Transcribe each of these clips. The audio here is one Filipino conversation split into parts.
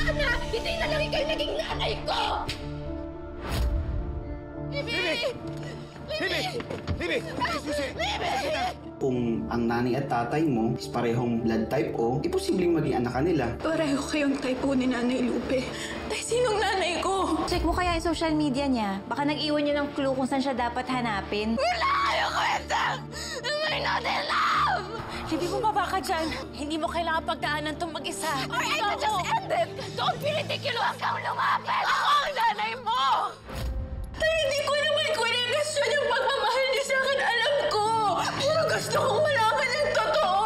Sana! Hindi na lang ikaw naging nanay ko! Libby! Libby! Susi! Kung ang nanay at tatay mo is parehong blood type O, imposibleng maging anak ka nila. Pareho kayong type O ni Nanay Lupe. Tay, sinong nanay ko? Check mo kaya yung social media niya. Baka nag-iwan niya ng clue kung saan siya dapat hanapin. Wala kayong kwentang! We're not in love! Libby, bumaba ka dyan. Hindi mo kailangan pagdaanan itong mag-isa. Alright, just end it! Don't be ridiculous kang lumapit! Ako ang nanay mo! Tay, hindi ko naman question yung pagmamahal niya sa akin. Alam ko. Pero gusto kong malaman ng totoo.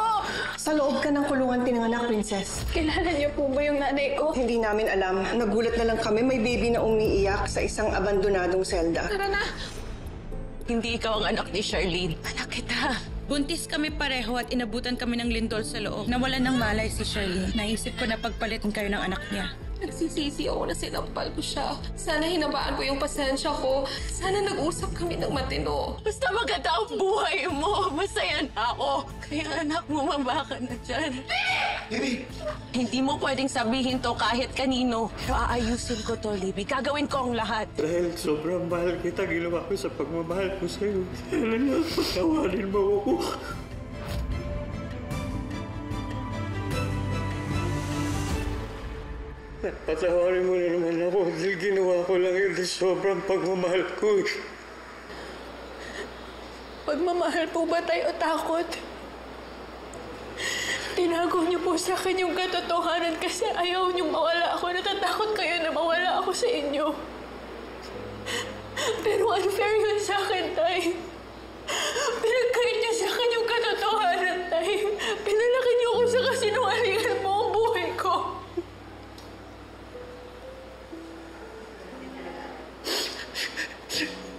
Sa loob ka ng kulungan pinanganak, Princess. Kilala niyo po ba yung nanay ko? Hindi namin alam. Nagulat na lang kami may baby na umiiyak sa isang abandonadong selda. Tara na. Hindi ikaw ang anak ni Charlene. Anak kita. Buntis kami pareho at inabutan kami ng lindol sa loob. Nawalan ng malay si Charlene. Naisip ko na pagpalitan kayo ng anak niya. Nagsisisi ako na sinampal ko siya. Sana hinabaan ko yung pasensya ko. Sana nag-usap kami ng matino. Basta maganda ang buhay mo. Masaya na ako. Kaya anak, bumaba ka na dyan. Libby! Hindi mo pwedeng sabihin to kahit kanino. Pero aayusin ko to, Libby. Gagawin ko ang lahat. Dahil sobrang mahal kita, ginawa ko sa pagmamahal ko sa'yo. Sana lang, patawarin mo ako. Patawarin mo na naman ako dahil ginawa ko lang yun dahil sobrang pagmamahal ko. Pagmamahal po ba tayo o takot? Tinago niyo po sa akin yung katotohanan kasi ayaw niyong mawala ako. Natatakot kayo na mawala ako sa inyo. Pero unfair yun sa akin, Tay. Pinagkait niyo sa akin yung katotohanan, Tay. Pinalaki niyo ako sa kasinungalingan mo ang buhay ko.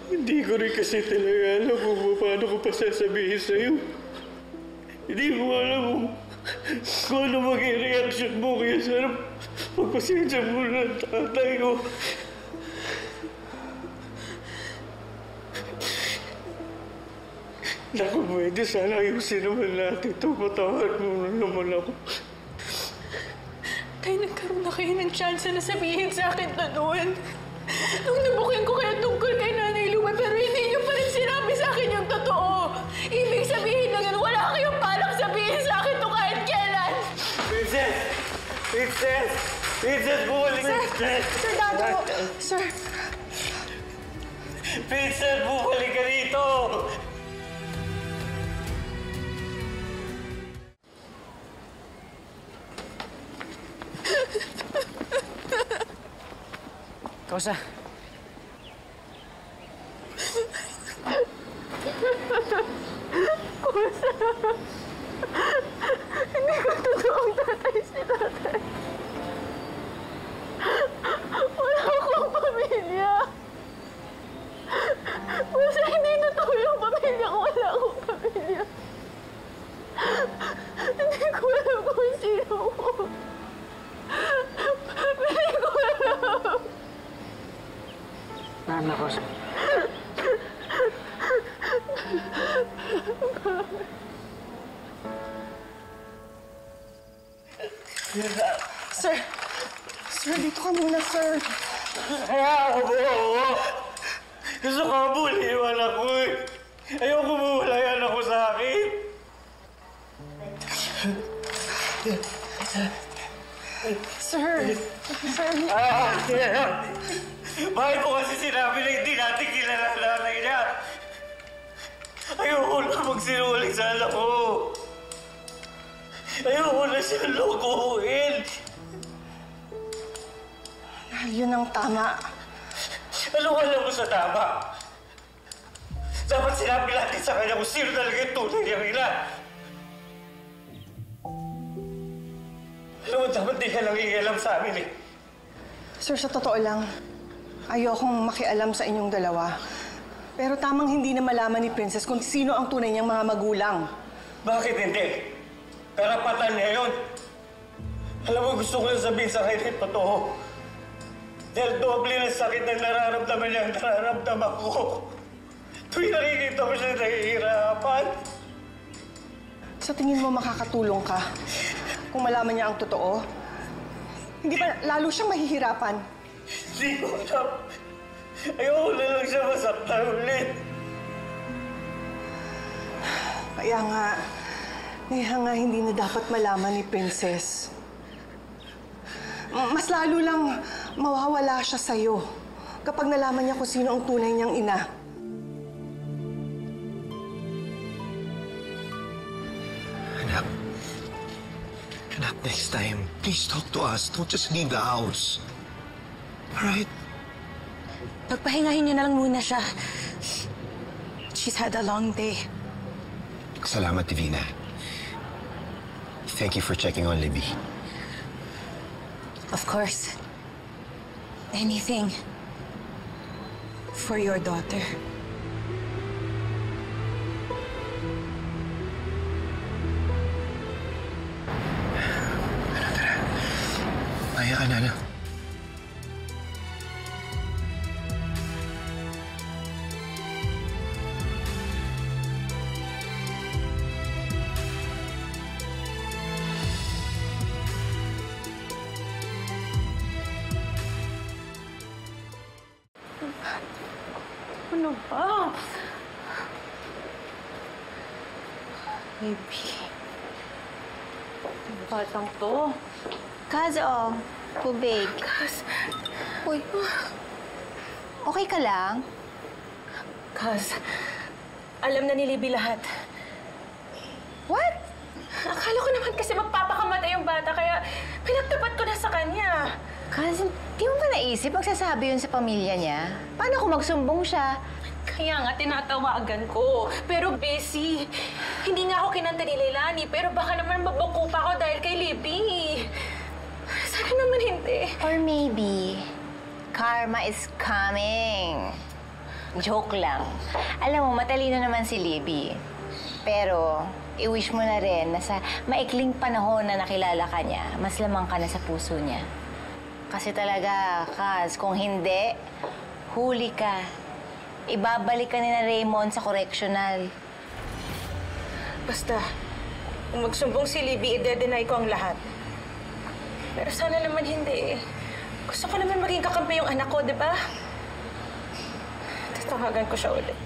Hindi ko rin kasi talaga alam kung paano ko pa sasabihin sa'yo. Hindi ko alam kung ano maging reaction mo. Kaya sana pagpasensya mo na tatay ko. Naku, pwede sana ayusin naman natin ito. Patawad mo na naman ako. Tay, nagkaroon na kayo ng chance na sabihin sa akin na noon. Nung nabukin ko kayo tungkol kay Nanay Lupe, pero hindi niyo pa rin sinabi sa akin yung totoo. Ibig sabihin na gano'n, wala kayong balak sabihin sa akin to kahit kailan. Princess! Princess! Princess, bumalik! Princess! Sir Dado! Sir! Princess, bumalik ka dito! Kosa. Hindi ko totoong tatay si tatay. Wala akong pamilya. Basta hindi totoo yung pamilya ko. Wala akong pamilya. Hindi ko alam kung sino ko. Hindi ko alam. Mama ko. Sir! Sir, dito ka muna, sir. Hayaan mo ako! Gusto ka buliwan ako eh! Ayoko mawalayan ako sa akin! Sir! Sir! Bakit ko kasi sinabi na hindi natin kilala nanay niya? Ayoko na magsinungaling sa anak ko! Ayoko na siyang lokohin! Yun ang tama. Ano alam mo sa tama? Dapat sinabi natin sa kanya kung sino talaga yung tunay niyang ina. Alam mo, dapat di ka lang iialam sa amin eh. Sir, sa totoo lang, ayokong makialam sa inyong dalawa. Pero tamang hindi na malaman ni Princess kung sino ang tunay niyang mga magulang. Bakit hindi? Karapatan niya yun. Alam mo, gusto ko lang sabihin sa kanya yung totoo. Dahil doble ng sakit na nararamdaman niya ang nararamdaman ko. Tuwing nakikita mo siya nahihirapan. Sa tingin mo makakatulong ka kung malaman niya ang totoo? Hindi ba lalo siyang mahihirapan? Hindi ko alam. Ayoko na lang siya masaktan ulit. Kaya nga hindi na dapat malaman ni Princess. Mas lalo lang mawawala siya sa'yo kapag nalaman niya kung sino ang tunay niyang ina. Anak, next time, please talk to us. Don't just leave the house. Alright? Pagpahingahin niyo na lang muna siya. She's had a long day. Salamat, Divina. Thank you for checking on Libby. Of course. Anything for your daughter. Maya ka na, ano? Ano ba? Baby. Ang batang to. Kaz, tubig. Kaz. Uy, okay ka lang? Kaz, alam na ni Libby lahat. What? Akala ko naman kasi magpapakamatay yung bata, kaya pinagtapat ko na sa kanya. Kaz, di mo ba naisip magsasabi yun sa pamilya niya? Paano kung magsumbong siya? Kaya nga, tinatawagan ko. Pero busy. Hindi nga ako kinanta ni Leilani, pero baka naman mabuko pa ako dahil kay Libby. Sana naman hindi. Or maybe, karma is coming. Joke lang. Alam mo, matalino naman si Libby. Pero, i-wish mo na rin na sa maikling panahon na nakilala ka niya, mas lamang ka na sa puso niya. Kasi talaga, Kaz, kung hindi, huli ka. Ibabalik ka ni na Raymond sa correctional. Basta, kung magsumbong si Libby, i-deny ko ang lahat. Pero sana naman hindi. Gusto ko naman maging kakampi yung anak ko, di ba? Tatawagan ko siya ulit.